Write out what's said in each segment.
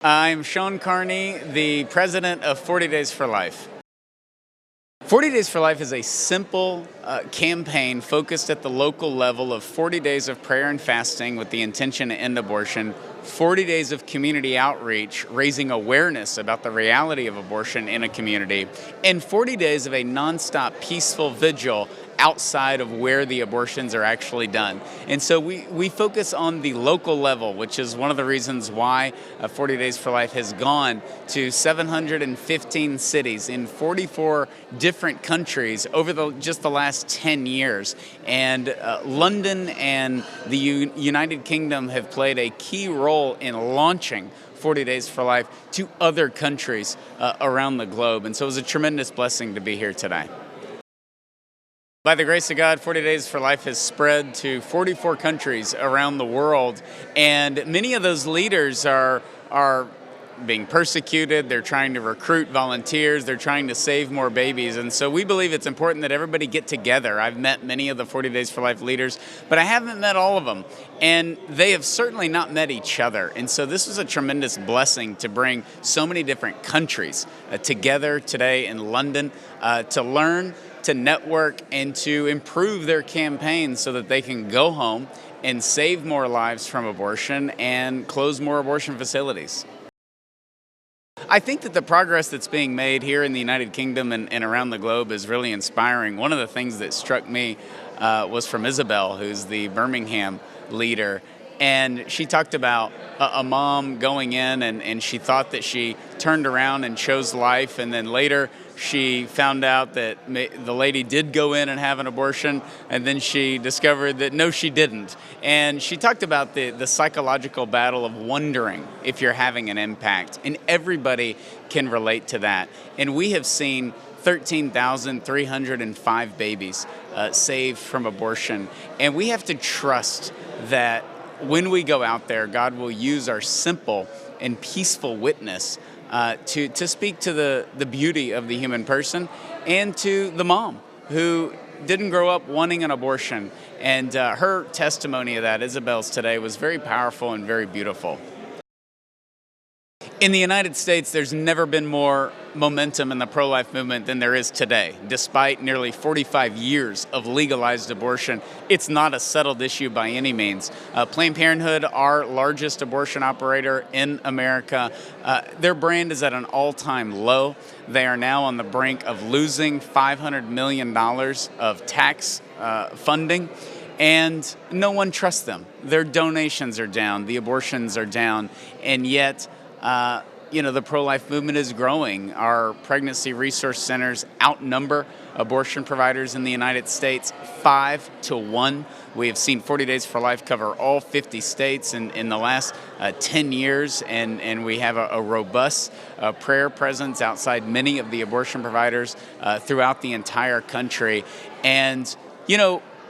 I'm Sean Carney, the president of 40 Days for Life. 40 Days for Life is a simple campaign focused at the local level of 40 days of prayer and fasting with the intention to end abortion, 40 days of community outreach, raising awareness about the reality of abortion in a community, and 40 days of a nonstop peaceful vigil outside of where the abortions are actually done. And so we focus on the local level, which is one of the reasons why 40 Days for Life has gone to 715 cities in 44 different countries over just the last 10 years. And London and the United Kingdom have played a key role in launching 40 Days for Life to other countries around the globe. And so it was a tremendous blessing to be here today. By the grace of God, 40 Days for Life has spread to 44 countries around the world, and many of those leaders are being persecuted. They're trying to recruit volunteers. They're trying to save more babies, and so we believe it's important that everybody get together. I've met many of the 40 Days for Life leaders, but I haven't met all of them, and they have certainly not met each other. And so this was a tremendous blessing to bring so many different countries together today in London to learn, to network, and to improve their campaigns so that they can go home and save more lives from abortion and close more abortion facilities. I think that the progress that's being made here in the United Kingdom and around the globe is really inspiring. One of the things that struck me was from Isabel, who's the Birmingham leader. And she talked about a mom going in and she thought that she turned around and chose life, and then later she found out that the lady did go in and have an abortion, and then she discovered that no, she didn't. And she talked about the psychological battle of wondering if you're having an impact, and everybody can relate to that. And we have seen 13,305 babies saved from abortion, and we have to trust that when we go out there, God will use our simple and peaceful witness to speak to the beauty of the human person, and to the mom who didn't grow up wanting an abortion. And her testimony of that, Isabel's today, was very powerful and very beautiful. In the United States, there's never been more momentum in the pro-life movement than there is today. Despite nearly 45 years of legalized abortion, it's not a settled issue by any means. Planned Parenthood, our largest abortion operator in America, their brand is at an all-time low. They are now on the brink of losing $500 million of tax funding, and no one trusts them. Their donations are down, the abortions are down, and yet the pro-life movement is growing. Our pregnancy resource centers outnumber abortion providers in the United States 5-1. We have seen 40 Days for Life cover all 50 states in the last 10 years, and we have a robust prayer presence outside many of the abortion providers throughout the entire country. And,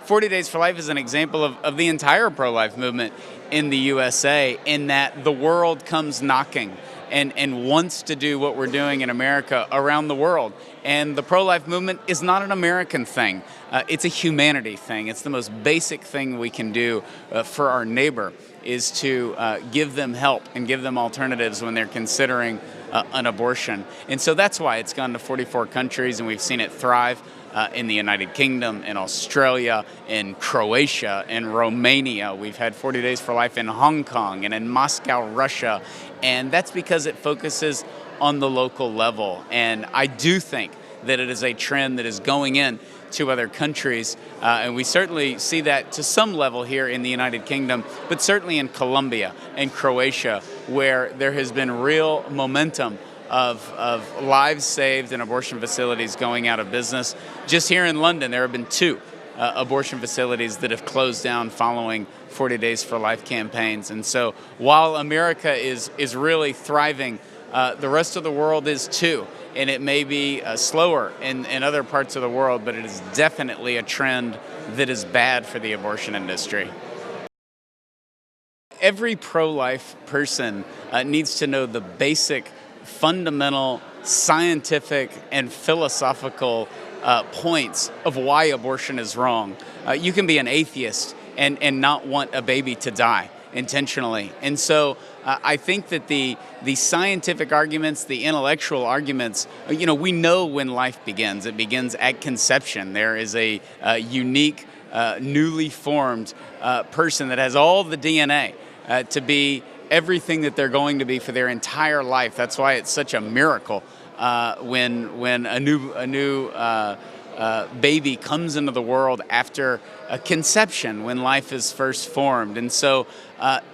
40 Days for Life is an example of the entire pro-life movement in the USA, in that the world comes knocking and wants to do what we're doing in America around the world. And the pro-life movement is not an American thing. It's a humanity thing. It's the most basic thing we can do for our neighbor, is to give them help and give them alternatives when they're considering an abortion. And so that's why it's gone to 44 countries, and we've seen it thrive in the United Kingdom, in Australia, in Croatia, in Romania. We've had 40 Days for Life in Hong Kong and in Moscow, Russia. And that's because it focuses on the local level. And I do think that it is a trend that is going in to other countries. And we certainly see that to some level here in the United Kingdom, but certainly in Colombia and Croatia, where there has been real momentum of lives saved and abortion facilities going out of business. Just here in London, there have been 2 abortion facilities that have closed down following 40 Days for Life campaigns. And so while America is really thriving, the rest of the world is too. And it may be slower in other parts of the world, but it is definitely a trend that is bad for the abortion industry. Every pro-life person needs to know the basic, fundamental, scientific, and philosophical points of why abortion is wrong. You can be an atheist and not want a baby to die. intentionally. And so I think that the scientific arguments, the intellectual arguments, we know when life begins. It begins at conception. There is a unique, newly formed person that has all the DNA to be everything that they're going to be for their entire life. That's why it's such a miracle when a new baby comes into the world after a conception, when life is first formed. And so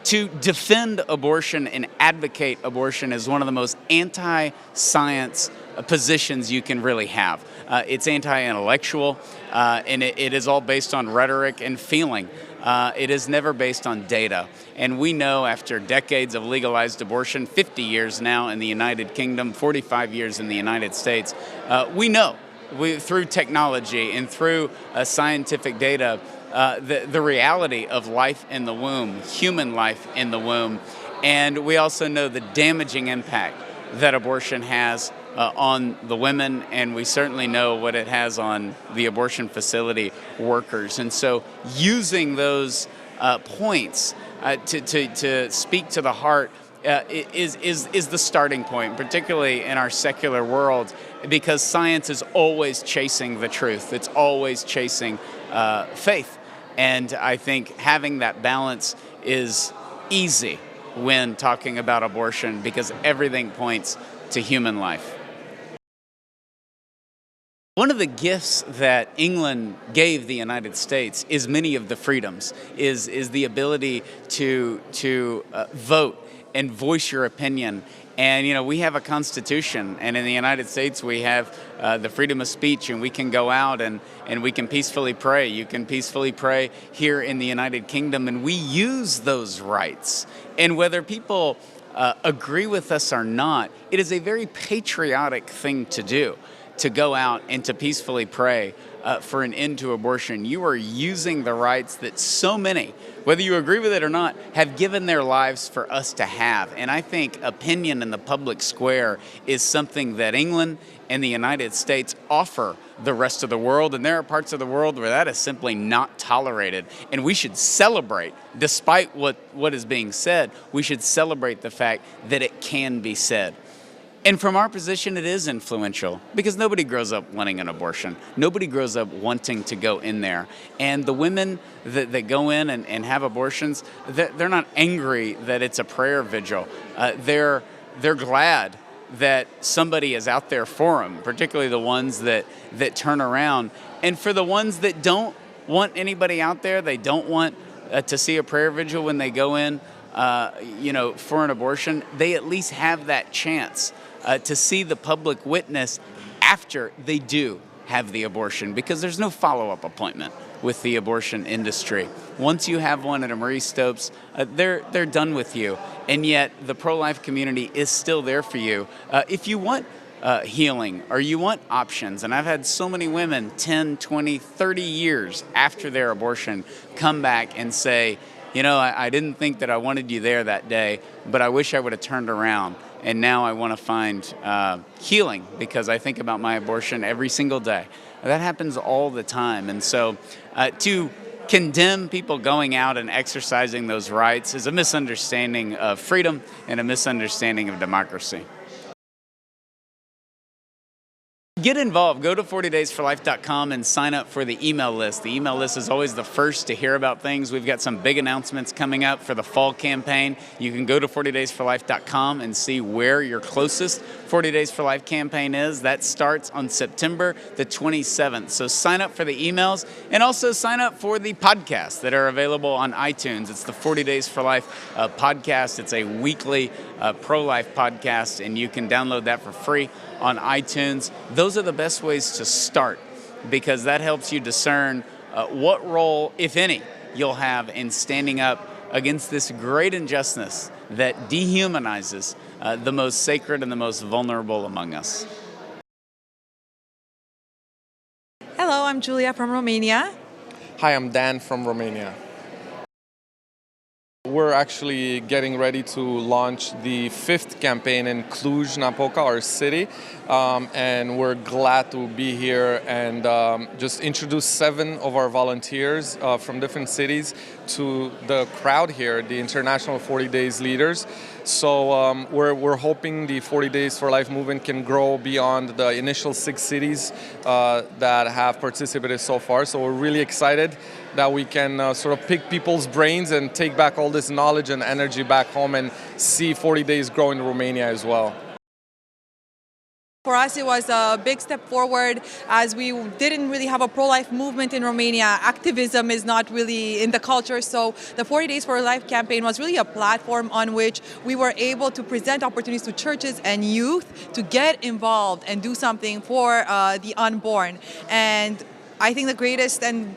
to defend abortion and advocate abortion is one of the most anti-science positions you can really have. It's anti-intellectual, and it is all based on rhetoric and feeling. It is never based on data. And we know after decades of legalized abortion, 50 years now in the United Kingdom, 45 years in the United States, we know through technology and through scientific data, the reality of life in the womb, human life in the womb. And we also know the damaging impact that abortion has on the women, and we certainly know what it has on the abortion facility workers. And so using those points to speak to the heart is the starting point, particularly in our secular world, because science is always chasing the truth. It's always chasing faith. And I think having that balance is easy when talking about abortion, because everything points to human life. One of the gifts that England gave the United States is many of the freedoms, is the ability to vote and voice your opinion. And, we have a constitution, and in the United States we have the freedom of speech, and we can go out and we can peacefully pray. You can peacefully pray here in the United Kingdom, and we use those rights. And whether people agree with us or not, it is a very patriotic thing to do, to go out and to peacefully pray for an end to abortion. You are using the rights that so many, whether you agree with it or not, have given their lives for us to have. And I think opinion in the public square is something that England and the United States offer the rest of the world. And there are parts of the world where that is simply not tolerated. And we should celebrate, despite what is being said, we should celebrate the fact that it can be said. And from our position, it is influential, because nobody grows up wanting an abortion. Nobody grows up wanting to go in there. And the women that go in and have abortions, they're not angry that it's a prayer vigil. They're glad that somebody is out there for them, particularly the ones that turn around. And for the ones that don't want anybody out there, they don't want to see a prayer vigil when they go in, for an abortion, they at least have that chance to see the public witness after they do have the abortion, because there's no follow-up appointment with the abortion industry. Once you have one at a Marie Stopes, they're done with you. And yet the pro-life community is still there for you. If you want healing or you want options, and I've had so many women 10, 20, 30 years after their abortion come back and say, I didn't think that I wanted you there that day, but I wish I would have turned around. And now I want to find healing, because I think about my abortion every single day. That happens all the time. And so to condemn people going out and exercising those rights is a misunderstanding of freedom and a misunderstanding of democracy. Get involved. Go to 40daysforlife.com and sign up for the email list. The email list is always the first to hear about things. We've got some big announcements coming up for the fall campaign. You can go to 40daysforlife.com and see where your closest 40 Days for Life campaign is. That starts on September the 27th. So sign up for the emails, and also sign up for the podcasts that are available on iTunes. It's the 40 Days for Life podcast. It's a weekly pro-life podcast, and you can download that for free on iTunes. Those are the best ways to start, because that helps you discern what role, if any, you'll have in standing up against this great injustice that dehumanizes the most sacred and the most vulnerable among us. Hello, I'm Julia from Romania. Hi, I'm Dan from Romania. We're actually getting ready to launch the 5th campaign in Cluj-Napoca, our city, and we're glad to be here and just introduce 7 of our volunteers from different cities to the crowd here, the International 40 Days Leaders. So we're hoping the 40 Days for Life movement can grow beyond the initial 6 cities that have participated so far. So we're really excited that we can sort of pick people's brains and take back all this knowledge and energy back home and see 40 Days grow in Romania as well. For us, it was a big step forward as we didn't really have a pro-life movement in Romania. Activism is not really in the culture, so the 40 Days for Life campaign was really a platform on which we were able to present opportunities to churches and youth to get involved and do something for the unborn. And I think the greatest and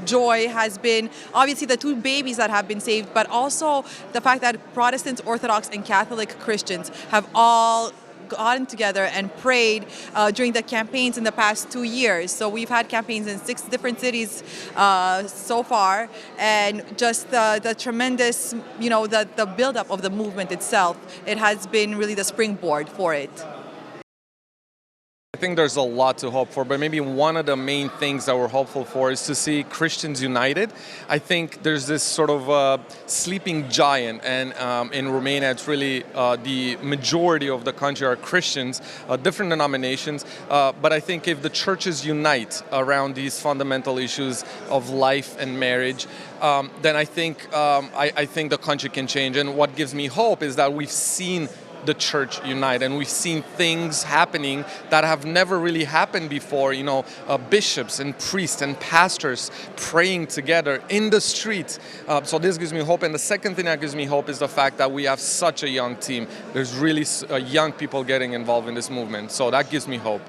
joy has been obviously the 2 babies that have been saved, but also the fact that Protestants, Orthodox, and Catholic Christians have all gotten together and prayed during the campaigns in the past 2 years. So we've had campaigns in 6 different cities so far, and just the tremendous, the buildup of the movement itself, it has been really the springboard for it. I think there's a lot to hope for, but maybe one of the main things that we're hopeful for is to see Christians united. I think there's this sort of sleeping giant, and in Romania it's really the majority of the country are Christians, different denominations, but I think if the churches unite around these fundamental issues of life and marriage, then I think the country can change. And what gives me hope is that we've seen the church unite, and we've seen things happening that have never really happened before. Bishops and priests and pastors praying together in the streets. So this gives me hope. And the second thing that gives me hope is the fact that we have such a young team. There's really young people getting involved in this movement. So that gives me hope.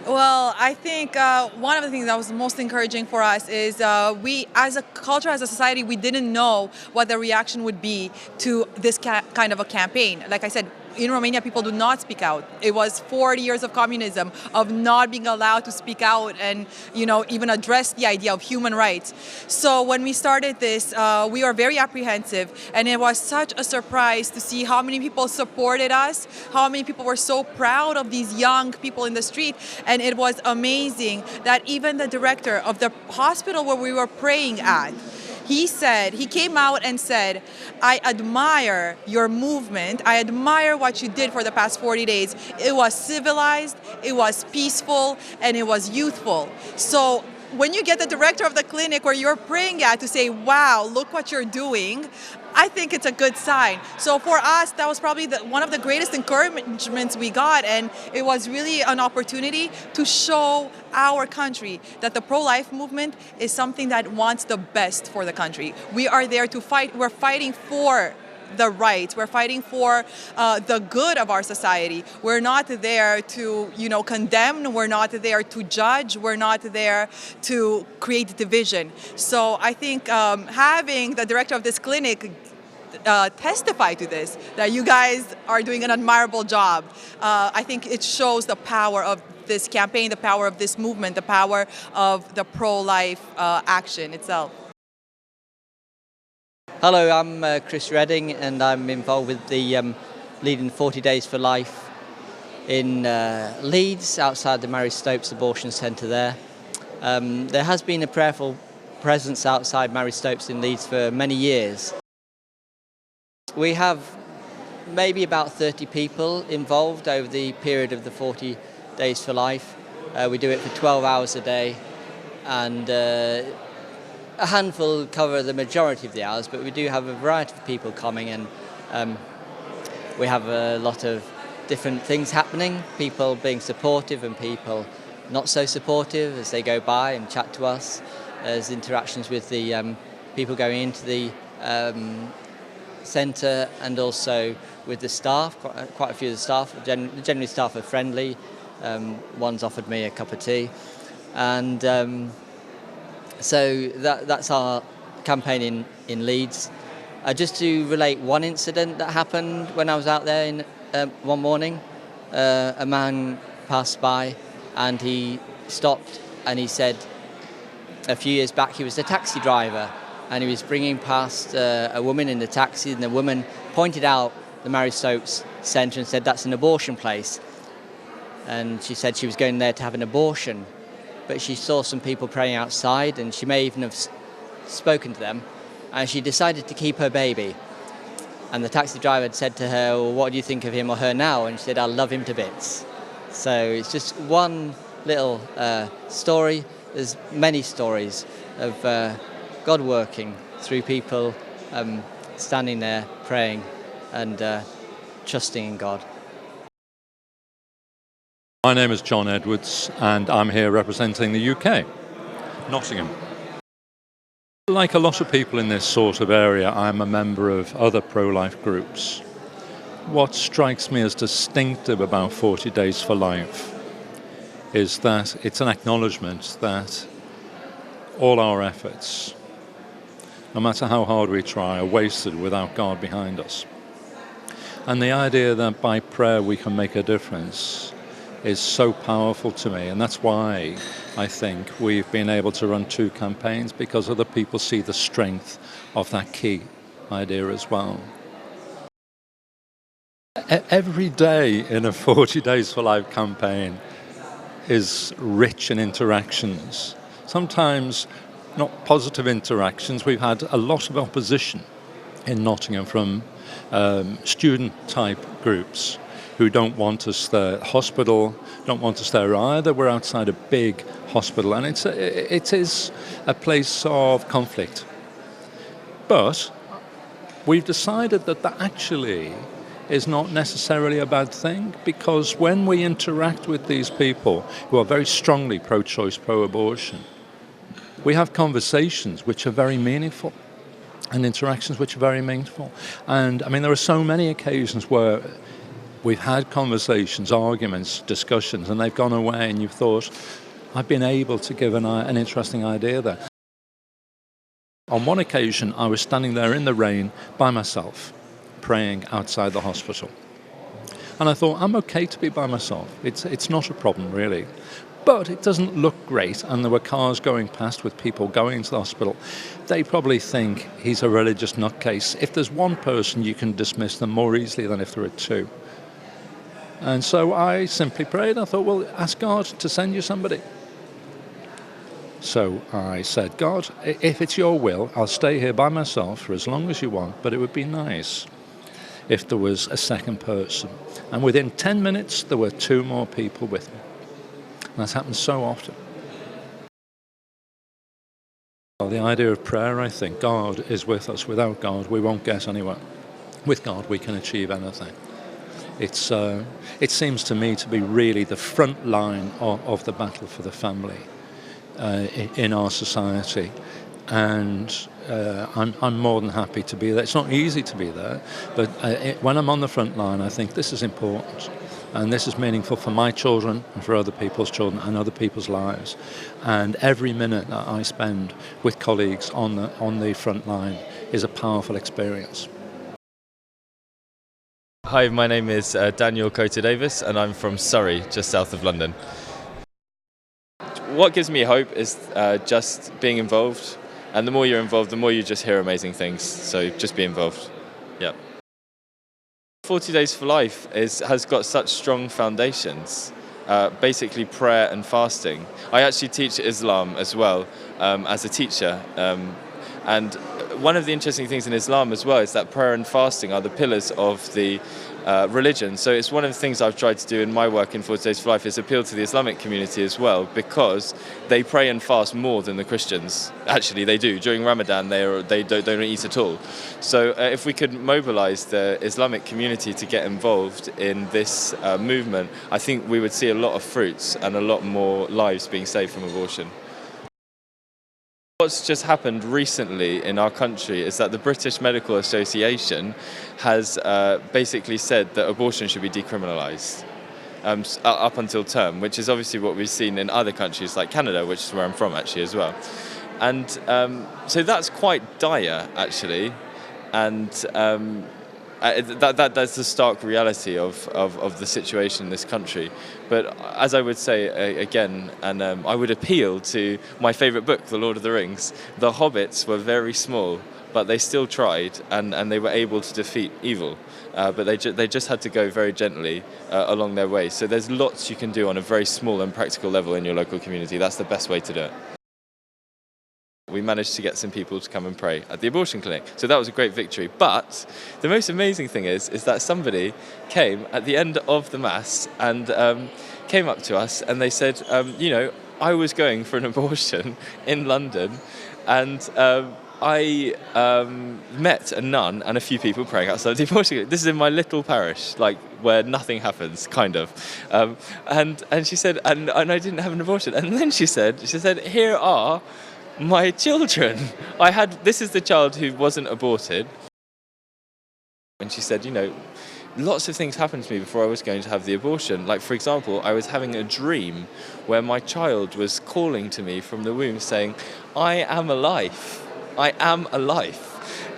Well, I think one of the things that was most encouraging for us is we, as a culture, as a society, we didn't know what the reaction would be to this kind of a campaign. Like I said, in Romania, people do not speak out. It was 40 years of communism, of not being allowed to speak out and, even address the idea of human rights. So when we started this, we were very apprehensive, and it was such a surprise to see how many people supported us, how many people were so proud of these young people in the street. And it was amazing that even the director of the hospital where we were praying at, he came out and said, "I admire your movement. I admire what you did for the past 40 days. It was civilized, it was peaceful, and it was youthful." So when you get the director of the clinic where you're praying at to say, "Wow, look what you're doing," I think it's a good sign. So for us, that was probably one of the greatest encouragements we got, and it was really an opportunity to show our country that the pro-life movement is something that wants the best for the country. We are there to fight. We're fighting for the rights. We're fighting for the good of our society. We're not there to, condemn. We're not there to judge. We're not there to create division. So I think having the director of this clinic testify to this, that you guys are doing an admirable job, I think it shows the power of this campaign, the power of this movement, the power of the pro-life action itself. Hello, I'm Chris Redding, and I'm involved with the Leading 40 Days for Life in Leeds, outside the Mary Stopes Abortion Centre there. There has been a prayerful presence outside Mary Stopes in Leeds for many years. We have maybe about 30 people involved over the period of the 40 Days for Life. We do it for 12 hours a day, and a handful cover the majority of the hours, but we do have a variety of people coming, and we have a lot of different things happening, people being supportive and people not so supportive as they go by and chat to us. There's interactions with the people going into the centre, and also with the staff. Quite a few of the staff, generally staff are friendly. One's offered me a cup of tea, and so that's our campaign in Leeds. Just to relate one incident that happened when I was out there one morning. A man passed by and he stopped and he said a few years back he was a taxi driver, and he was bringing past a woman in the taxi, and the woman pointed out the Mary Stopes Centre and said, "That's an abortion place." And she said she was going there to have an abortion, but she saw some people praying outside, and she may even have spoken to them, and she decided to keep her baby. And the taxi driver had said to her, "Well, what do you think of him or her now?" And she said, "I love him to bits." So it's just one little story. There's many stories of God working through people standing there praying and trusting in God. My name is John Edwards, and I'm here representing the UK, Nottingham. Like a lot of people in this sort of area, I'm a member of other pro-life groups. What strikes me as distinctive about 40 Days for Life is that it's an acknowledgement that all our efforts, no matter how hard we try, are wasted without God behind us. And the idea that by prayer we can make a difference is so powerful to me, and that's why I think we've been able to run 2 campaigns, because other people see the strength of that key idea as well. Every day in a 40 Days for Life campaign is rich in interactions. Sometimes not positive interactions. We've had a lot of opposition in Nottingham from student-type groups who don't want us there. Hospital don't want us there either. We're outside a big hospital, and it is a place of conflict. But we've decided that actually is not necessarily a bad thing, because when we interact with these people who are very strongly pro-choice, pro-abortion, we have conversations which are very meaningful and interactions which are very meaningful. And I mean, there are so many occasions where we've had conversations, arguments, discussions, and they've gone away and you've thought, I've been able to give an interesting idea there. On one occasion, I was standing there in the rain by myself, praying outside the hospital. And I thought, I'm okay to be by myself. It's not a problem, really. But it doesn't look great, and there were cars going past with people going to the hospital. They probably think he's a religious nutcase. If there's one person, you can dismiss them more easily than if there are 2. And so I simply prayed. I thought, well, ask God to send you somebody. So I said, God, if it's your will, I'll stay here by myself for as long as you want, but it would be nice if there was a second person. And within 10 minutes, there were 2 more people with me. And that's happened so often. Well, the idea of prayer, I think, God is with us. Without God, we won't get anywhere. With God, we can achieve anything. It seems to me to be really the front line of the battle for the family in our society, and I'm more than happy to be there. It's not easy to be there, but when I'm on the front line, I think this is important, and this is meaningful for my children and for other people's children and other people's lives. And every minute that I spend with colleagues on the front line is a powerful experience. Hi, my name is Daniel Coater-Davis, and I'm from Surrey, just south of London. What gives me hope is just being involved, and the more you're involved, the more you just hear amazing things, so just be involved. Yeah. 40 Days for Life has got such strong foundations, basically prayer and fasting. I actually teach Islam as well as a teacher, and one of the interesting things in Islam as well is that prayer and fasting are the pillars of the religion. So it's one of the things I've tried to do in my work in 40 Days for Life is appeal to the Islamic community as well, because they pray and fast more than the Christians. Actually, they do. During Ramadan, they don't eat at all. So if we could mobilize the Islamic community to get involved in this movement, I think we would see a lot of fruits and a lot more lives being saved from abortion. What's just happened recently in our country is that the British Medical Association has basically said that abortion should be decriminalised up until term, which is obviously what we've seen in other countries like Canada, which is where I'm from actually as well. And so that's quite dire actually, and That's the stark reality of the situation in this country. But as I would say again, and I would appeal to my favourite book, The Lord of the Rings, the hobbits were very small, but they still tried, and they were able to defeat evil. But they just had to go very gently along their way. So there's lots you can do on a very small and practical level in your local community. That's the best way to do it. We managed to get some people to come and pray at the abortion clinic. So that was a great victory. But the most amazing thing is that somebody came at the end of the Mass and came up to us and they said, I was going for an abortion in London, and I met a nun and a few people praying outside the abortion clinic. This is in my little parish, like where nothing happens, kind of. And she said, and I didn't have an abortion. And then she said, here are my children. This is the child who wasn't aborted. And she said, lots of things happened to me before I was going to have the abortion. Like, for example, I was having a dream where my child was calling to me from the womb saying, I am alive. I am alive.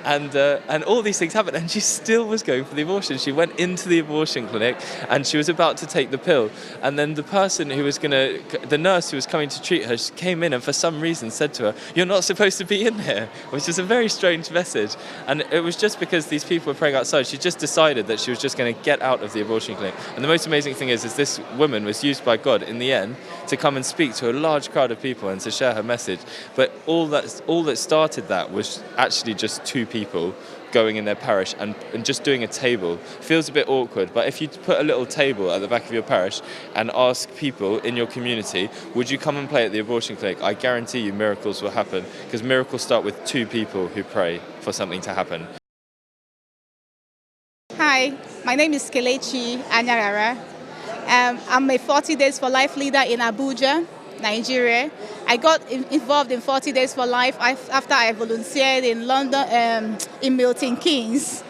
And all these things happened, and she still was going for the abortion. She went into the abortion clinic and she was about to take the pill, and then the nurse who was coming to treat her came in and for some reason said to her, you're not supposed to be in here, which is a very strange message. And it was just because these people were praying outside. She just decided that she was just going to get out of the abortion clinic. And the most amazing thing is this woman was used by God in the end to come and speak to a large crowd of people and to share her message. But all that started that was actually just two people going in their parish and just doing a table. Feels a bit awkward, but if you put a little table at the back of your parish and ask people in your community, would you come and play at the abortion clinic, I guarantee you miracles will happen, because miracles start with two people who pray for something to happen. Hi, my name is Kelechi Anyarara. I'm a 40 Days for Life leader in Abuja, Nigeria. I got involved in 40 Days for Life after I volunteered in London, in Milton Keynes,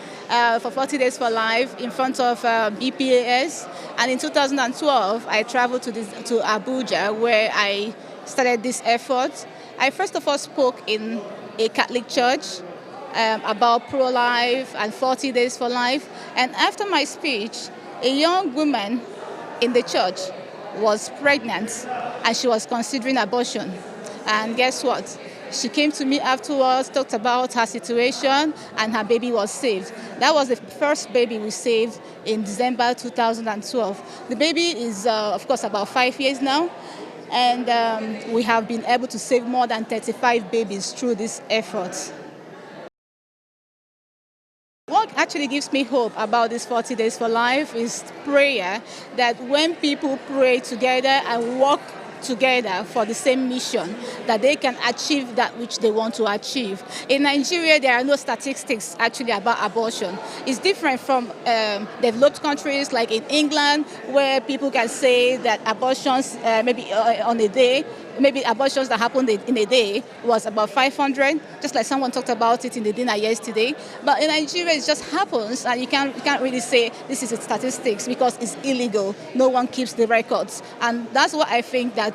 for 40 Days for Life in front of BPAS. And in 2012, I traveled to Abuja, where I started this effort. I first of all spoke in a Catholic church about pro-life and 40 Days for Life. And after my speech, a young woman in the church was pregnant and she was considering abortion. And guess what? She came to me afterwards, talked about her situation, and her baby was saved. That was the first baby we saved in December 2012. The baby is, of course, about 5 years now, and we have been able to save more than 35 babies through this effort. What actually gives me hope about this 40 Days for Life is prayer, that when people pray together and work together for the same mission, that they can achieve that which they want to achieve. In Nigeria, there are no statistics actually about abortion. It's different from developed countries like in England, where people can say that abortions maybe on a day, maybe abortions that happened in a day was about 500, just like someone talked about it in the dinner yesterday. But in Nigeria, it just happens, and you can't really say this is a statistics because it's illegal. No one keeps the records. And that's what I think that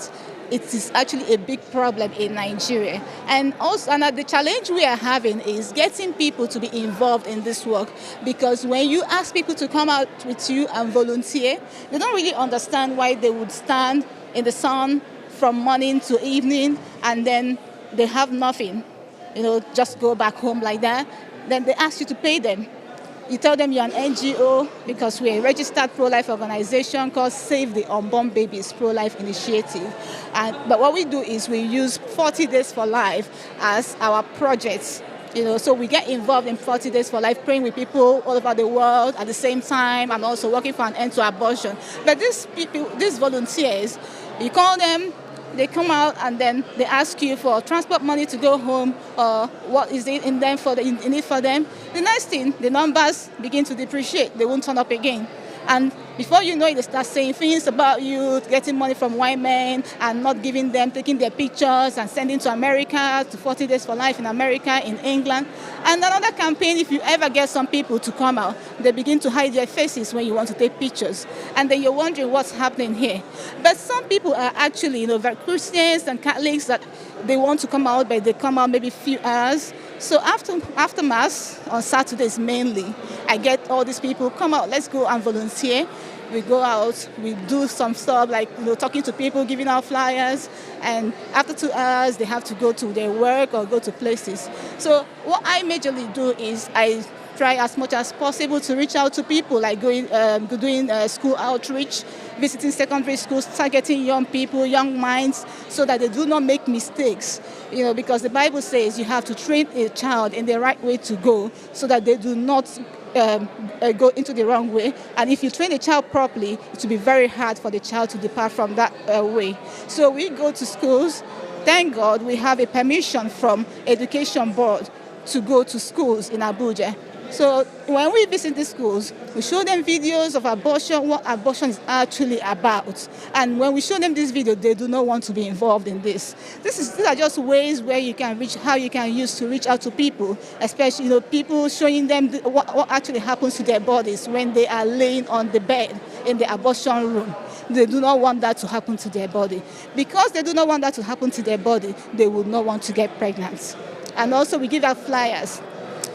it is actually a big problem in Nigeria. And also, the challenge we are having is getting people to be involved in this work, because when you ask people to come out with you and volunteer, they don't really understand why they would stand in the sun from morning to evening, and then they have nothing, just go back home like that. Then they ask you to pay them. You tell them you're an NGO, because we're a registered pro-life organization called Save the Unborn Babies Pro-Life Initiative. But what we do is we use 40 Days for Life as our project. So we get involved in 40 Days for Life, praying with people all over the world at the same time, and also working for an end to abortion. But these volunteers, you call them, they come out, and then they ask you for transport money to go home, or what is it in it for them. The next thing, the numbers begin to depreciate. They won't turn up again. And before you know it, they start saying things about you, getting money from white men and not giving them, taking their pictures and sending to America, to 40 Days for Life in America, in England. And another campaign, if you ever get some people to come out, they begin to hide their faces when you want to take pictures. And then you're wondering what's happening here. But some people are actually, very Christians and Catholics, that they want to come out, but they come out maybe a few hours. So after Mass, on Saturdays mainly, I get all these people, come out, let's go and volunteer. We go out, we do some stuff like talking to people, giving out flyers, and after 2 hours they have to go to their work or go to places. So what I majorly do is I try as much as possible to reach out to people, like doing school outreach, visiting secondary schools, targeting young people, young minds, so that they do not make mistakes. Because the Bible says you have to train a child in the right way to go, so that they do not go into the wrong way. And if you train a child properly, it will be very hard for the child to depart from that way. So we go to schools. Thank God we have a permission from Education Board to go to schools in Abuja. So when we visit the schools, we show them videos of abortion, what abortion is actually about. And when we show them this video, they do not want to be involved in this. These are just ways where you can how you can use to reach out to people, especially people showing them what actually happens to their bodies when they are laying on the bed in the abortion room. They do not want that to happen to their body. Because they do not want that to happen to their body, they would not want to get pregnant. And also we give out flyers.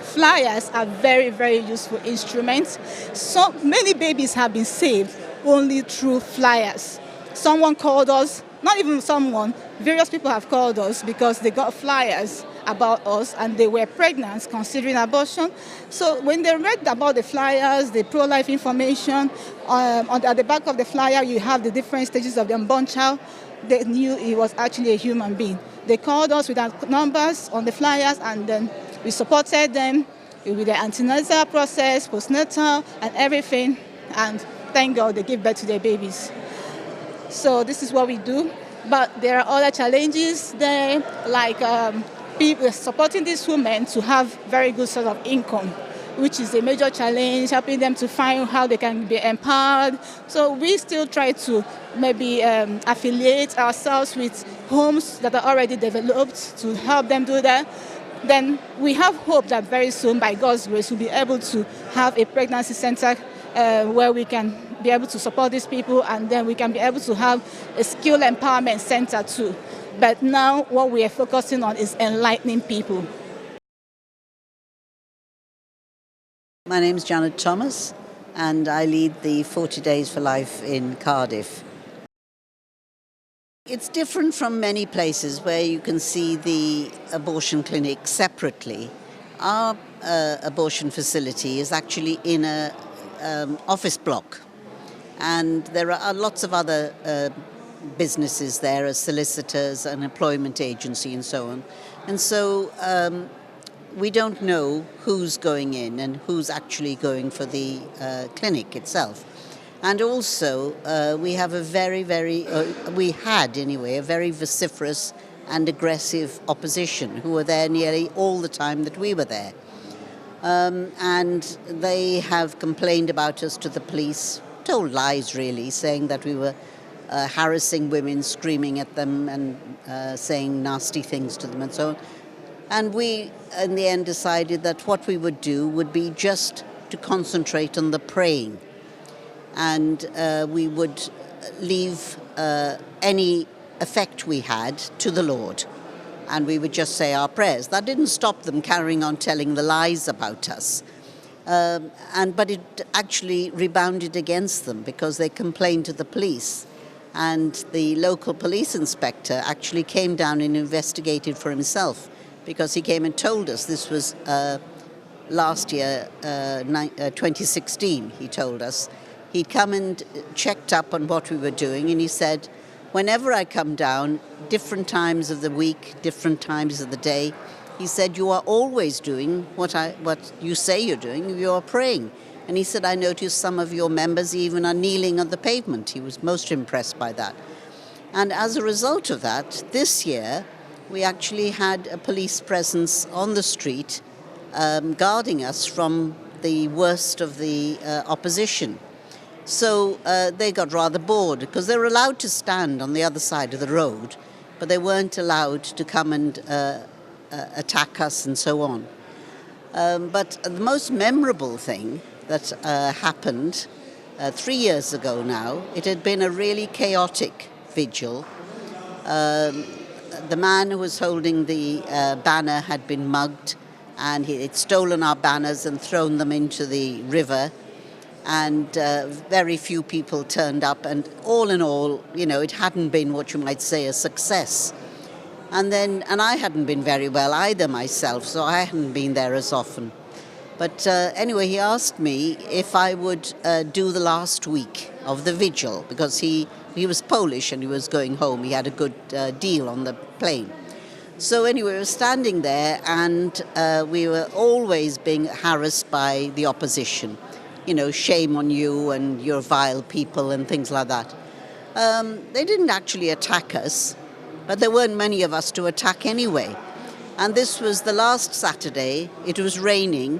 Flyers are very, very useful instruments. So many babies have been saved only through flyers. Someone called us, not even someone, various people have called us because they got flyers about us and they were pregnant considering abortion. So when they read about the flyers, the pro-life information, at the back of the flyer you have the different stages of the unborn child, they knew he was actually a human being. They called us with our numbers on the flyers, and then we supported them with the antenatal process, postnatal, and everything. And thank God they give birth to their babies. So this is what we do. But there are other challenges there, like people supporting these women to have very good source of income, which is a major challenge, helping them to find how they can be empowered. So we still try to maybe affiliate ourselves with homes that are already developed to help them do that. Then we have hope that very soon, by God's grace, we'll be able to have a pregnancy center where we can be able to support these people, and then we can be able to have a skill empowerment center too. But now what we are focusing on is enlightening people. My name is Janet Thomas, and I lead the 40 Days for Life in Cardiff. It's different from many places where you can see the abortion clinic separately. Our abortion facility is actually in a office block, and there are lots of other businesses there as solicitors, an employment agency and so on. And so we don't know who's going in and who's actually going for the clinic itself. And also, we have we had anyway, a very vociferous and aggressive opposition who were there nearly all the time that we were there. And they have complained about us to the police, told lies really, saying that we were harassing women, screaming at them and saying nasty things to them and so on. And we, in the end, decided that what we would do would be just to concentrate on the praying. And we would leave any effect we had to the Lord. And we would just say our prayers. That didn't stop them carrying on telling the lies about us. But it actually rebounded against them because they complained to the police. And the local police inspector actually came down and investigated for himself, because he came and told us, this was last year, 2016, he told us. He'd come and checked up on what we were doing, and he said, whenever I come down, different times of the week, different times of the day, he said, you are always doing what you say you're doing, you are praying. And he said, I noticed some of your members even are kneeling on the pavement. He was most impressed by that. And as a result of that, this year, we actually had a police presence on the street guarding us from the worst of the opposition. So they got rather bored because they were allowed to stand on the other side of the road, but they weren't allowed to come and attack us and so on. But the most memorable thing that happened 3 years ago now, it had been a really chaotic vigil. The man who was holding the banner had been mugged, and he had stolen our banners and thrown them into the river. And very few people turned up, and all in all, it hadn't been what you might say a success. And I hadn't been very well either myself, so I hadn't been there as often. But anyway, he asked me if I would do the last week of the vigil, because he was Polish and he was going home. He had a good deal on the plane. So anyway, we were standing there, and we were always being harassed by the opposition. Shame on you and you're vile people and things like that. They didn't actually attack us, but there weren't many of us to attack anyway. And this was the last Saturday. It was raining.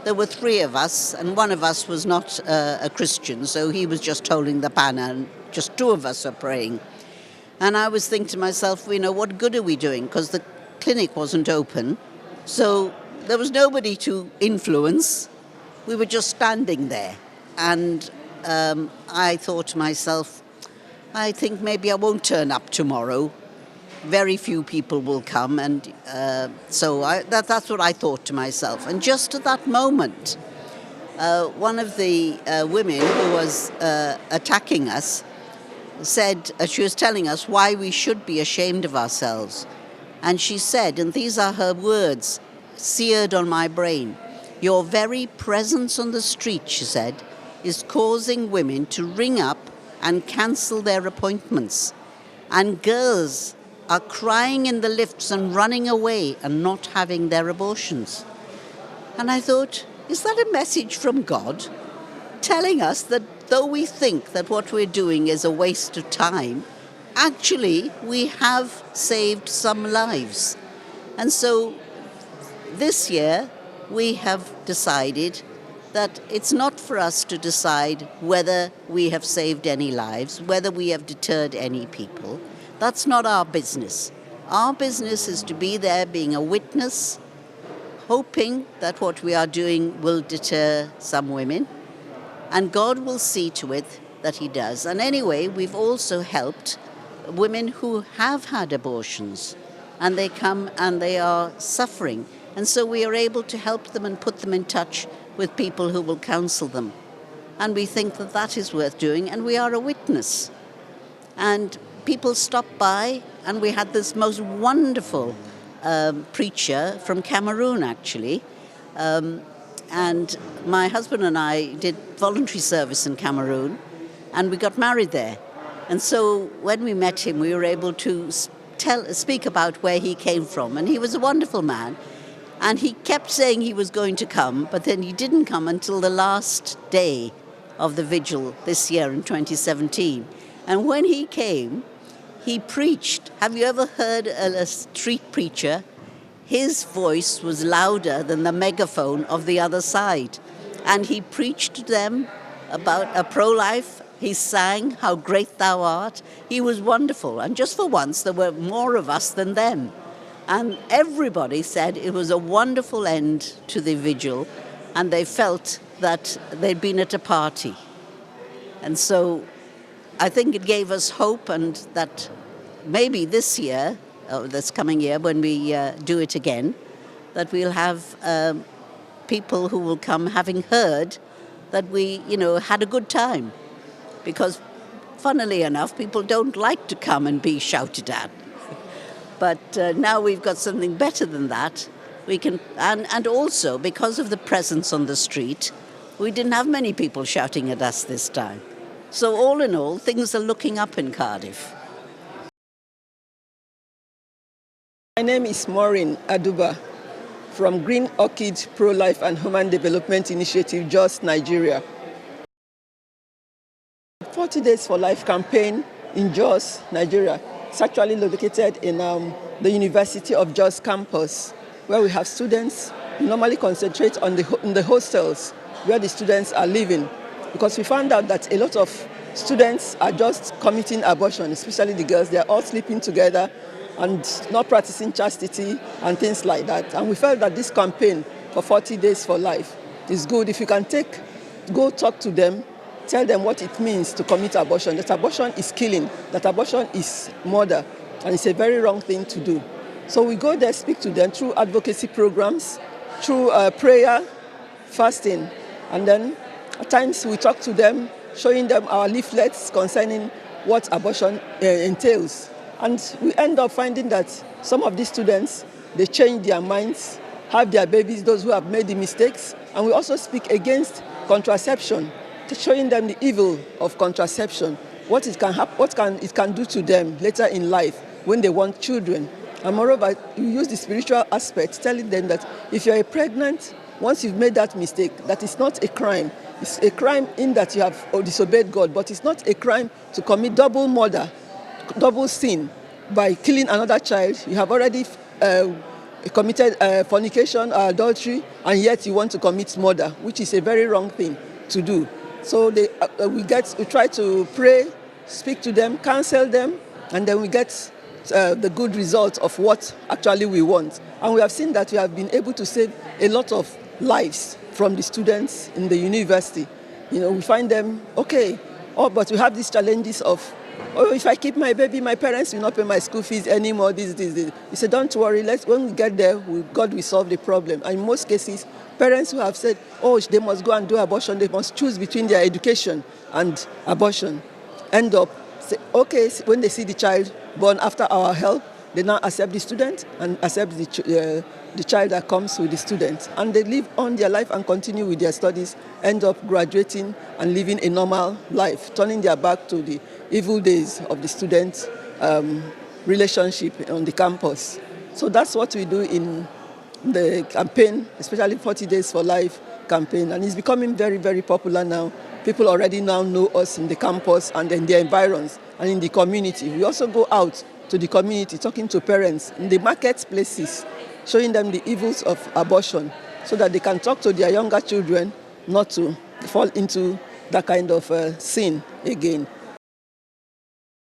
There were 3 of us, and one of us was not a Christian, so he was just holding the banner, and just 2 of us were praying. And I was thinking to myself, what good are we doing? Because the clinic wasn't open, so there was nobody to influence. We were just standing there, and I thought to myself, I think maybe I won't turn up tomorrow. Very few people will come, and so that's what I thought to myself. And just at that moment, one of the women who was attacking us said, she was telling us why we should be ashamed of ourselves. And she said, and these are her words, seared on my brain, "Your very presence on the street," she said, "is causing women to ring up and cancel their appointments. And girls are crying in the lifts and running away and not having their abortions." And I thought, is that a message from God telling us that though we think that what we're doing is a waste of time, actually we have saved some lives? And so this year we have decided that it's not for us to decide whether we have saved any lives, whether we have deterred any people. That's not our business. Our business is to be there being a witness, hoping that what we are doing will deter some women, and God will see to it that he does. And anyway, we've also helped women who have had abortions, and they come and they are suffering. And so we are able to help them and put them in touch with people who will counsel them. And we think that that is worth doing, and we are a witness. And people stopped by, and we had this most wonderful preacher from Cameroon, actually. And my husband and I did voluntary service in Cameroon, and we got married there. And so when we met him, we were able to speak about where he came from. And he was a wonderful man. And he kept saying he was going to come, but then he didn't come until the last day of the vigil this year in 2017. And when he came, he preached. Have you ever heard a street preacher? His voice was louder than the megaphone of the other side. And he preached to them about a pro-life. He sang, "How Great Thou Art." He was wonderful. And just for once, there were more of us than them. And everybody said it was a wonderful end to the vigil, and they felt that they'd been at a party. And so I think it gave us hope, and that maybe this year, or this coming year, when we do it again, that we'll have people who will come having heard that we, had a good time. Because funnily enough, people don't like to come and be shouted at. But now we've got something better than that. We can, and also because of the presence on the street, we didn't have many people shouting at us this time. So all in all, things are looking up in Cardiff. My name is Maureen Aduba from Green Orchid Pro-Life and Human Development Initiative, Jos, Nigeria. 40 Days for Life campaign in Jos, Nigeria. It's actually located in the University of Jos campus, where we have students who normally concentrate on the hostels where the students are living, because we found out that a lot of students are just committing abortion, especially the girls. They're all sleeping together and not practicing chastity and things like that. And we felt that this campaign for 40 Days for Life is good. If you can go talk to them, tell them what it means to commit abortion, that abortion is killing, that abortion is murder, and it's a very wrong thing to do. So we go there, speak to them through advocacy programs, through prayer, fasting, and then at times we talk to them, showing them our leaflets concerning what abortion entails. And we end up finding that some of these students, they change their minds, have their babies, those who have made the mistakes. And we also speak against contraception, showing them the evil of contraception, what it can do to them later in life when they want children. And moreover, we use the spiritual aspect, telling them that if you're pregnant, once you've made that mistake, that is not a crime. It's a crime in that you have disobeyed God, but it's not a crime to commit double murder, double sin by killing another child. You have already committed fornication or adultery, and yet you want to commit murder, which is a very wrong thing to do. So we try to pray, speak to them, counsel them, and then we get the good results of what actually we want. And we have seen that we have been able to save a lot of lives from the students in the university. You know, we find them, okay, but we have these challenges of, if I keep my baby, my parents will not pay my school fees anymore, this. We say, don't worry, when we get there, God will solve the problem. And in most cases, parents who have said, they must go and do abortion, they must choose between their education and abortion, end up, when they see the child born after our help, they now accept the student and accept the child that comes with the student. And they live on their life and continue with their studies, end up graduating and living a normal life, turning their back to the evil days of the student relationship on the campus. So that's what we do in the campaign, especially 40 Days for Life campaign. And it's becoming very, very popular now. People already now know us in the campus and in their environs and in the community. We also go out to the community, talking to parents in the marketplaces, showing them the evils of abortion so that they can talk to their younger children not to fall into that kind of sin again.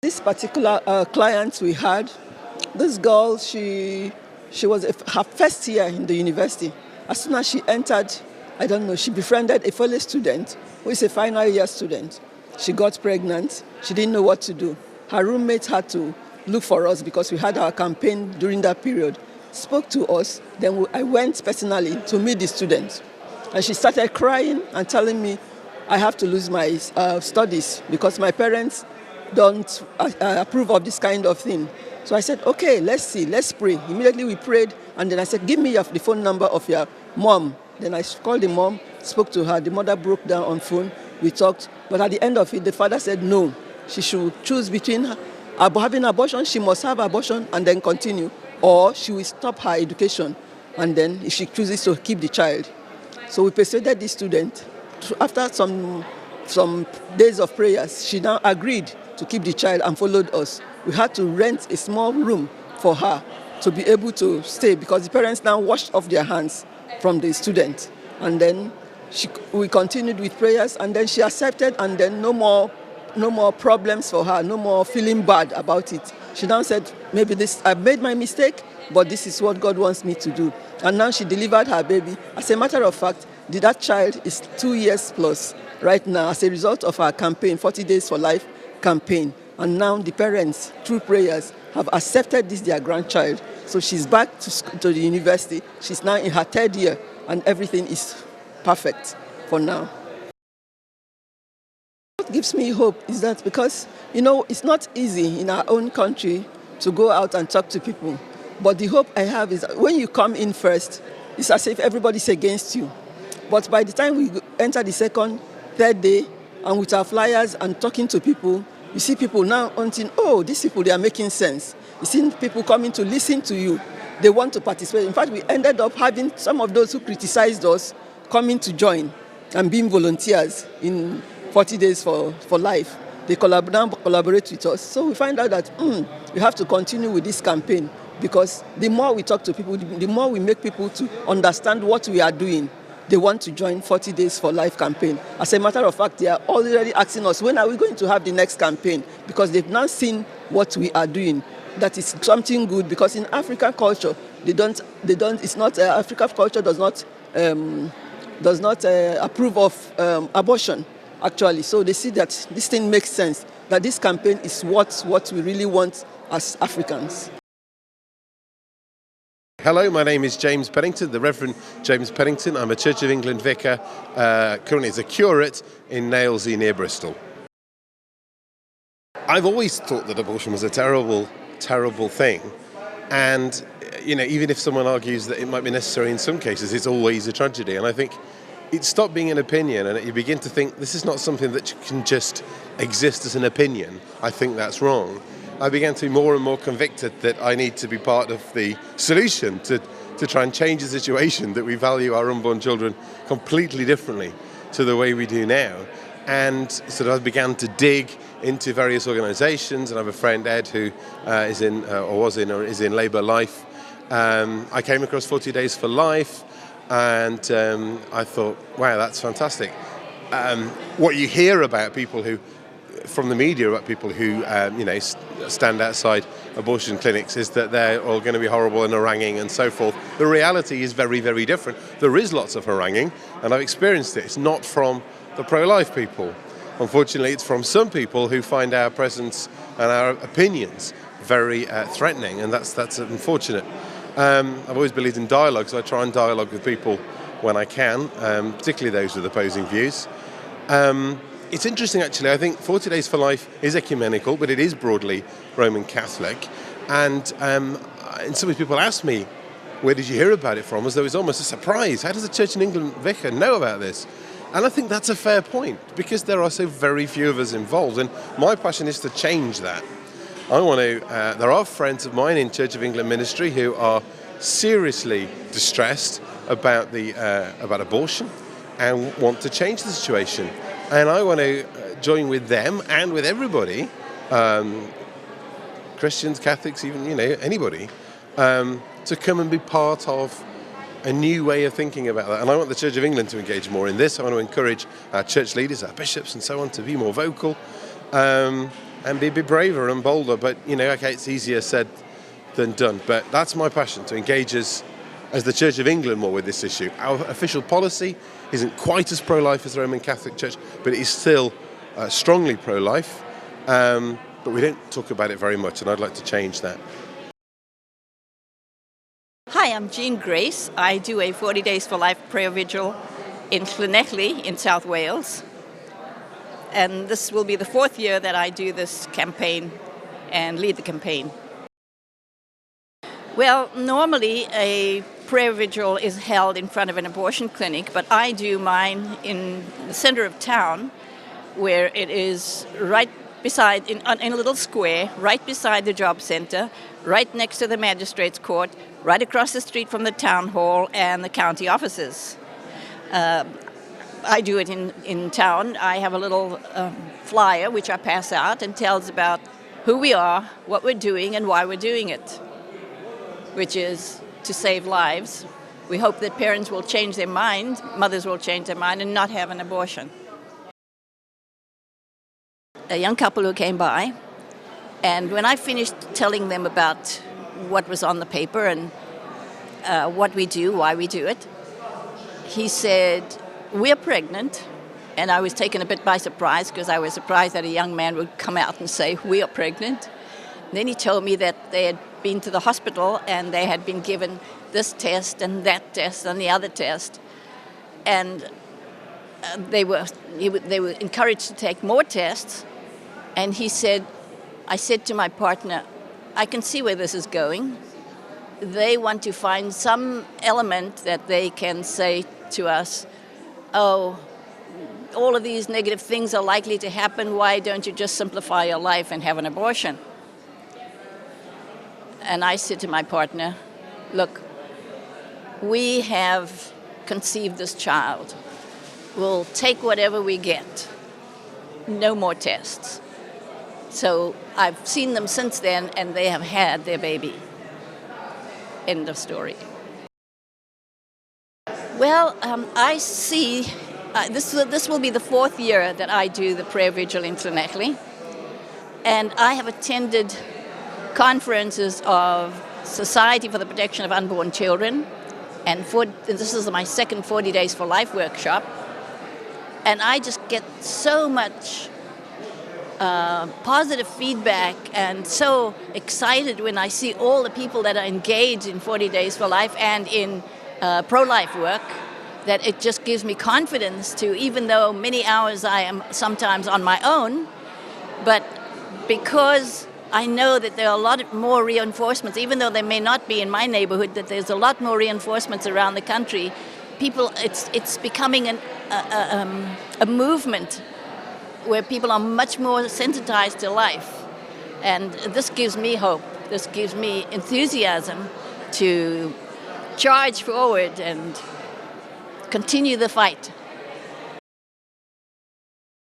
This particular client we had, this girl, she was her first year in the university. As soon as she entered, she befriended a fellow student who is a final year student. She got pregnant. She didn't know what to do. Her roommate had to look for us because we had our campaign during that period, spoke to us. Then I went personally to meet the student. And she started crying and telling me, I have to lose my studies because my parents don't approve of this kind of thing. So I said, okay, let's see, let's pray. Immediately we prayed, and then I said, give me the phone number of your mom. Then I called the mom, spoke to her. The mother broke down on phone. We talked. But at the end of it, the father said no. She should choose between having abortion, she must have abortion and then continue, or she will stop her education, and then if she chooses to keep the child. So we persuaded the student. After some days of prayers, she now agreed to keep the child and followed us. We had to rent a small room for her to be able to stay because the parents now washed off their hands from the student. And then we continued with prayers, and then she accepted, and then no more problems for her, no more feeling bad about it. She now said, maybe I've made my mistake, but this is what God wants me to do. And now she delivered her baby. As a matter of fact, that child is 2 years plus right now as a result of our campaign, 40 Days for Life campaign. And now the parents, through prayers, have accepted this their grandchild. So she's back to the university. She's now in her 3rd year, and everything is perfect for now. What gives me hope is that because, it's not easy in our own country to go out and talk to people. But the hope I have is that when you come in first, it's as if everybody's against you. But by the time we enter the 2nd, 3rd day, and with our flyers and talking to people, you see people now thinking, these people, they are making sense. You see people coming to listen to you. They want to participate. In fact, we ended up having some of those who criticized us coming to join and being volunteers in 40 Days for Life. They now collaborate with us. So we find out that we have to continue with this campaign because the more we talk to people, the more we make people to understand what we are doing. They want to join 40 Days for Life campaign. As a matter of fact, they are already asking us, when are we going to have the next campaign? Because they've now seen what we are doing. That is something good because in African culture, African culture does not approve of abortion, actually. So they see that this thing makes sense, that this campaign is what we really want as Africans. Hello, my name is James Pennington, the Reverend James Pennington. I'm a Church of England vicar, currently as a curate in Nailsea near Bristol. I've always thought that abortion was a terrible, terrible thing. And, even if someone argues that it might be necessary in some cases, it's always a tragedy. And I think it stopped being an opinion and you begin to think this is not something that can just exist as an opinion. I think that's wrong. I began to be more and more convicted that I need to be part of the solution to try and change the situation, that we value our unborn children completely differently to the way we do now. And so I began to dig into various organisations, and I have a friend, Ed, who is in Labour Life. I came across 40 Days for Life, and I thought, wow, that's fantastic. What you hear about people from the media about people who stand outside abortion clinics is that they're all going to be horrible and haranguing and so forth. The reality is very, very different. There is lots of haranguing, and I've experienced it. It's not from the pro-life people. Unfortunately, it's from some people who find our presence and our opinions very threatening, and that's unfortunate. I've always believed in dialogue, so I try and dialogue with people when I can, particularly those with opposing views. It's interesting, actually. I think 40 Days for Life is ecumenical, but it is broadly Roman Catholic. And some people ask me, where did you hear about it from? As though it's almost a surprise. How does a Church in England vicar know about this? And I think that's a fair point, because there are so very few of us involved. And my passion is to change that. There are friends of mine in Church of England ministry who are seriously distressed about abortion and want to change the situation. And I want to join with them and with everybody, Christians, Catholics, even, anybody, to come and be part of a new way of thinking about that. And I want the Church of England to engage more in this. I want to encourage our church leaders, our bishops and so on, to be more vocal and be a bit braver and bolder. But, okay, it's easier said than done. But that's my passion, to engage us as the Church of England more with this issue. Our official policy isn't quite as pro-life as the Roman Catholic Church, but it is still strongly pro-life. But we don't talk about it very much, and I'd like to change that. Hi, I'm Jean Grace. I do a 40 Days for Life prayer vigil in Llanelli in South Wales. And this will be the 4th year that I do this campaign and lead the campaign. Well, normally a prayer vigil is held in front of an abortion clinic, but I do mine in the center of town, where it is right beside, in a little square, right beside the job center, right next to the magistrate's court, right across the street from the town hall and the county offices. I do it in town. I have a little flyer which I pass out and tells about who we are, what we're doing, and why we're doing it, which is to save lives. We hope that parents will change their mind, mothers will change their mind, and not have an abortion. A young couple who came by, and when I finished telling them about what was on the paper and what we do, why we do it, he said, "We're pregnant." And I was taken a bit by surprise, because I was surprised that a young man would come out and say, "We are pregnant." And then he told me that they had been to the hospital and they had been given this test and that test and the other test. And they were encouraged to take more tests. And he said, I said to my partner, I can see where this is going. They want to find some element that they can say to us, oh, all of these negative things are likely to happen. Why don't you just simplify your life and have an abortion? And I said to my partner, look, we have conceived this child. We'll take whatever we get. No more tests. So I've seen them since then, and they have had their baby. End of story. Well, I see, this will be the 4th year that I do the prayer vigil in Llanelli. And I have attended conferences of Society for the Protection of Unborn Children, and this is my second 40 Days for Life workshop. And I just get so much positive feedback and so excited when I see all the people that are engaged in 40 Days for Life and in pro-life work, that it just gives me confidence to, even though many hours I am sometimes on my own, but because I know that there are a lot more reinforcements, even though they may not be in my neighborhood, that there's a lot more reinforcements around the country. People, it's becoming a movement where people are much more sensitized to life. And this gives me hope. This gives me enthusiasm to charge forward and continue the fight.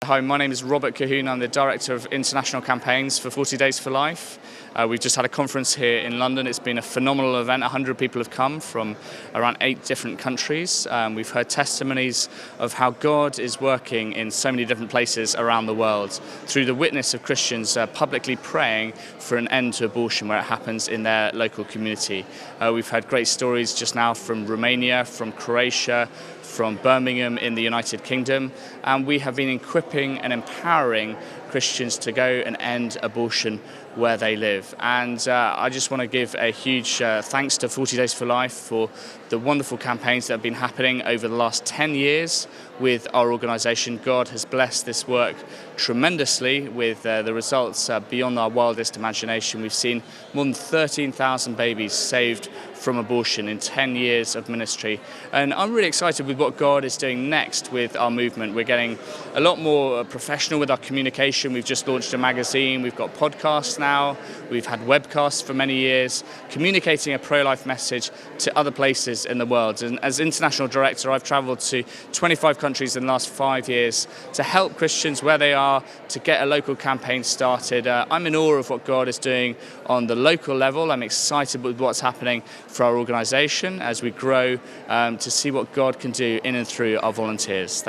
Hi, my name is Robert Cahoon. I'm the Director of International Campaigns for 40 Days for Life. We've just had a conference here in London. It's been a phenomenal event. 100 people have come from around 8 different countries. We've heard testimonies of how God is working in so many different places around the world through the witness of Christians publicly praying for an end to abortion where it happens in their local community. We've heard great stories just now from Romania, from Croatia, from Birmingham in the United Kingdom, and we have been equipping and empowering Christians to go and end abortion where they live. And I just want to give a huge thanks to 40 Days for Life for the wonderful campaigns that have been happening over the last 10 years with our organisation. God has blessed this work tremendously with the results beyond our wildest imagination. We've seen more than 13,000 babies saved from abortion in 10 years of ministry. And I'm really excited with what God is doing next with our movement. We're getting a lot more professional with our communication. We've just launched a magazine. We've got podcasts now. We've had webcasts for many years, communicating a pro-life message to other places in the world. And as International Director, I've travelled to 25 countries in the last 5 years to help Christians where they are, to get a local campaign started. I'm in awe of what God is doing on the local level. I'm excited with what's happening for our organisation as we grow to see what God can do in and through our volunteers.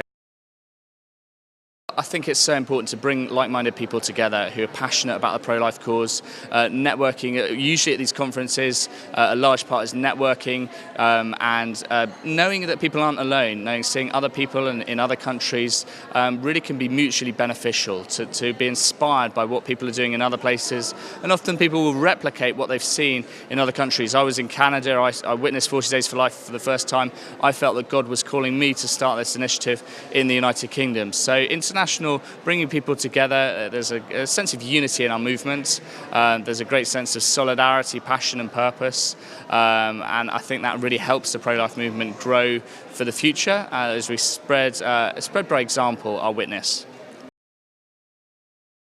I think it's so important to bring like-minded people together who are passionate about the pro-life cause. Networking, usually at these conferences, a large part is networking and knowing that people aren't alone, seeing other people in other countries really can be mutually beneficial, to be inspired by what people are doing in other places. And often people will replicate what they've seen in other countries. I was in Canada, I witnessed 40 Days for Life for the first time. I felt that God was calling me to start this initiative in the United Kingdom. So international, bringing people together, there's a sense of unity in our movement, there's a great sense of solidarity, passion and purpose, and I think that really helps the pro-life movement grow for the future as we spread by example our witness.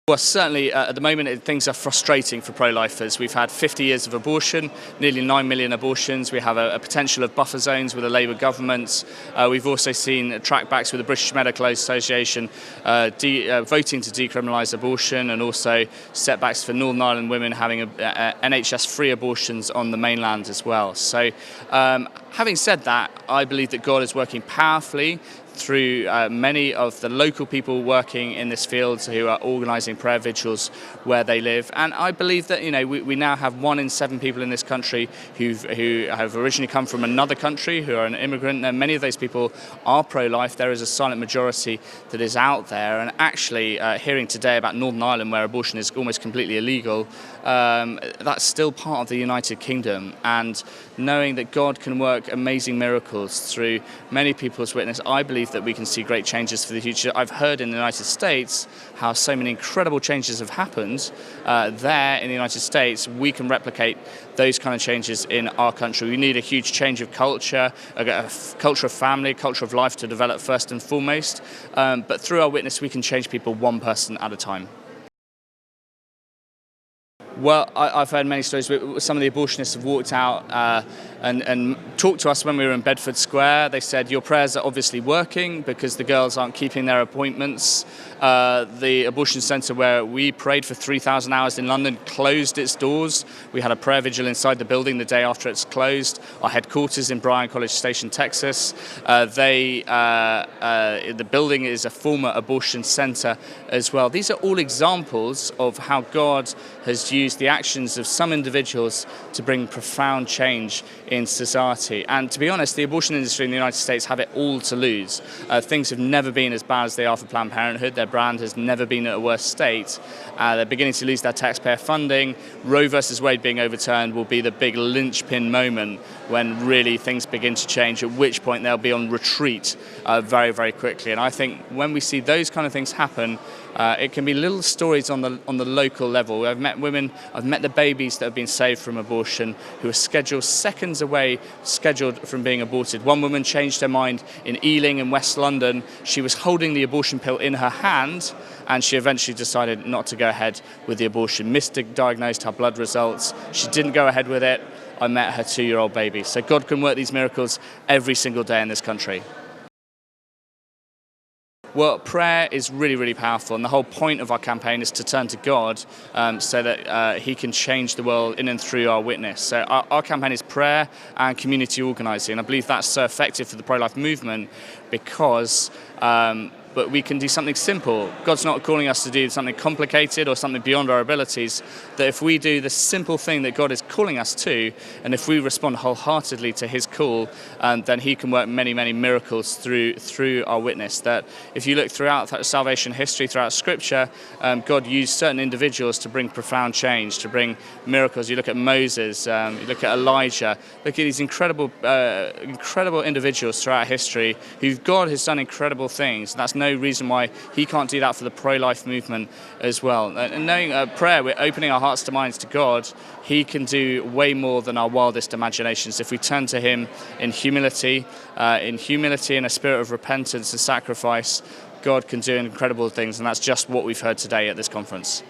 Well, certainly at the moment things are frustrating for pro-lifers. We've had 50 years of abortion, nearly 9 million abortions. We have a potential of buffer zones with a Labour government. We've also seen trackbacks with the British Medical Association voting to decriminalise abortion, and also setbacks for Northern Ireland women having NHS-free abortions on the mainland as well. So having said that, I believe that God is working powerfully through many of the local people working in this field who are organising prayer vigils where they live. And I believe that we now have 1 in 7 people in this country who have originally come from another country, who are an immigrant, and many of those people are pro-life. There is a silent majority that is out there. And actually hearing today about Northern Ireland, where abortion is almost completely illegal, that's still part of the United Kingdom. And knowing that God can work amazing miracles through many people's witness, I believe that we can see great changes for the future. I've heard in the United States how so many incredible changes have happened there in the United States. We can replicate those kind of changes in our country. We need a huge change of culture, a culture of family, culture of life to develop first and foremost. But through our witness, we can change people one person at a time. Well, I've heard many stories where some of the abortionists have walked out and talked to us when we were in Bedford Square. They said, your prayers are obviously working because the girls aren't keeping their appointments. The abortion centre where we prayed for 3,000 hours in London closed its doors. We had a prayer vigil inside the building the day after it's closed. Our headquarters in Bryan College Station, Texas. The building is a former abortion centre as well. These are all examples of how God has used use the actions of some individuals to bring profound change in society. And to be honest, the abortion industry in the United States have it all to lose. Things have never been as bad as they are for Planned Parenthood. Their brand has never been at a worse state. They're beginning to lose their taxpayer funding. Roe versus Wade being overturned will be the big linchpin moment when really things begin to change, at which point they'll be on retreat very, very quickly. And I think when we see those kind of things happen, it can be little stories on the local level. I've met women, I've met the babies that have been saved from abortion who are scheduled seconds away, scheduled from being aborted. One woman changed her mind in Ealing in West London. She was holding the abortion pill in her hand, and she eventually decided not to go ahead with the abortion. Misdiagnosed her blood results. She didn't go ahead with it. I met her 2-year-old baby. So God can work these miracles every single day in this country. Well, prayer is really, really powerful, and the whole point of our campaign is to turn to God so that He can change the world in and through our witness. So our campaign is prayer and community organising. I believe that's so effective for the pro-life movement because but we can do something simple. God's not calling us to do something complicated or something beyond our abilities. That if we do the simple thing that God is calling us to, and if we respond wholeheartedly to His call, then He can work many, many miracles through our witness. That if you look throughout salvation history, throughout Scripture, God used certain individuals to bring profound change, to bring miracles. You look at Moses, you look at Elijah, look at these incredible individuals throughout history who God has done incredible things. And that's no reason why He can't do that for the pro-life movement as well. And knowing prayer, we're opening our hearts to minds to God. He can do way more than our wildest imaginations. If we turn to Him in humility and a spirit of repentance and sacrifice, God can do incredible things, and that's just what we've heard today at this conference.